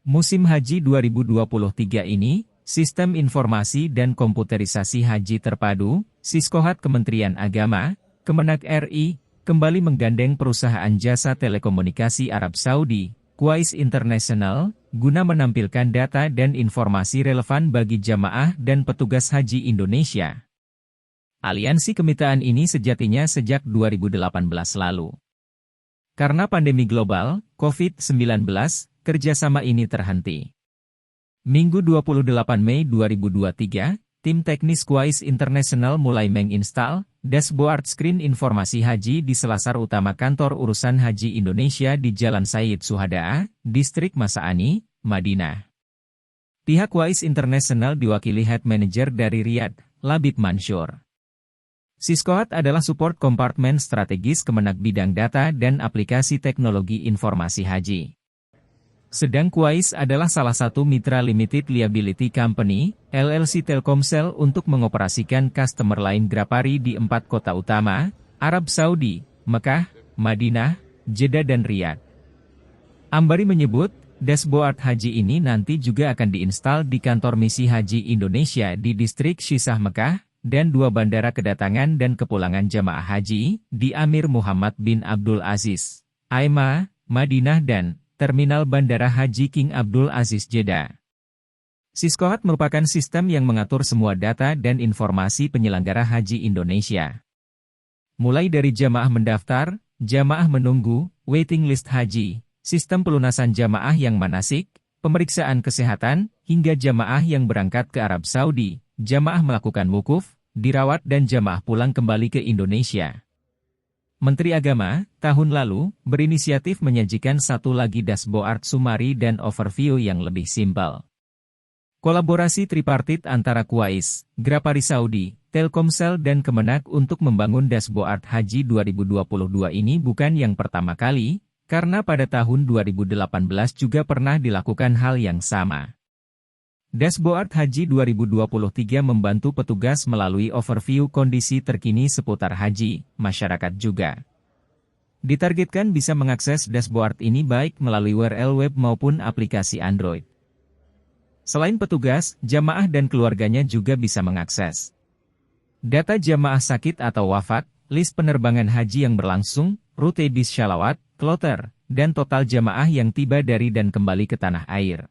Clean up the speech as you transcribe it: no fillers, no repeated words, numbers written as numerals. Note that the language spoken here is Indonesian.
Musim Haji 2023 ini, Sistem Informasi dan Komputerisasi Haji Terpadu, Siskohat Kementerian Agama, Kemenak RI, kembali menggandeng perusahaan jasa telekomunikasi Arab Saudi, Qais International, guna menampilkan data dan informasi relevan bagi jamaah dan petugas haji Indonesia. Aliansi kemitraan ini sejatinya sejak 2018 lalu. Karena pandemi global, COVID-19, kerjasama ini terhenti. Minggu 28 Mei 2023, tim teknis Qais International mulai menginstal dashboard screen informasi haji di selasar utama kantor urusan haji Indonesia di Jalan Sayyid Suhada, Distrik Mas'ani, Madinah. Pihak Qais International diwakili Head Manager dari Riyadh, Labib Mansur. Siskohat adalah support kompartemen strategis Kemenak bidang data dan aplikasi teknologi informasi haji. Sedang Qais adalah salah satu mitra limited liability company, LLC Telkomsel untuk mengoperasikan customer lain Grapari di 4 kota utama, Arab Saudi, Mekah, Madinah, Jeddah dan Riyadh. Ambari menyebut, dashboard haji ini nanti juga akan diinstal di kantor misi haji Indonesia di distrik Shisah Mekah, dan 2 bandara kedatangan dan kepulangan jamaah haji, di Amir Muhammad bin Abdul Aziz, AIMA, Madinah dan Terminal Bandara Haji King Abdul Aziz Jeddah. Siskohat merupakan sistem yang mengatur semua data dan informasi penyelenggara haji Indonesia. Mulai dari jamaah mendaftar, jamaah menunggu, waiting list haji, sistem pelunasan jamaah yang manasik, pemeriksaan kesehatan, hingga jamaah yang berangkat ke Arab Saudi, jamaah melakukan wukuf, dirawat dan jamaah pulang kembali ke Indonesia. Menteri Agama, tahun lalu, berinisiatif menyajikan satu lagi dashboard summary dan overview yang lebih simpel. Kolaborasi tripartit antara Qais, Grapari Saudi, Telkomsel dan Kemenak untuk membangun dashboard haji 2022 ini bukan yang pertama kali, karena pada tahun 2018 juga pernah dilakukan hal yang sama. Dashboard Haji 2023 membantu petugas melalui overview kondisi terkini seputar haji, masyarakat juga. Ditargetkan bisa mengakses dashboard ini baik melalui URL web maupun aplikasi Android. Selain petugas, jamaah dan keluarganya juga bisa mengakses data jamaah sakit atau wafat, list penerbangan haji yang berlangsung, rute bis syalawat, kloter, dan total jamaah yang tiba dari dan kembali ke tanah air.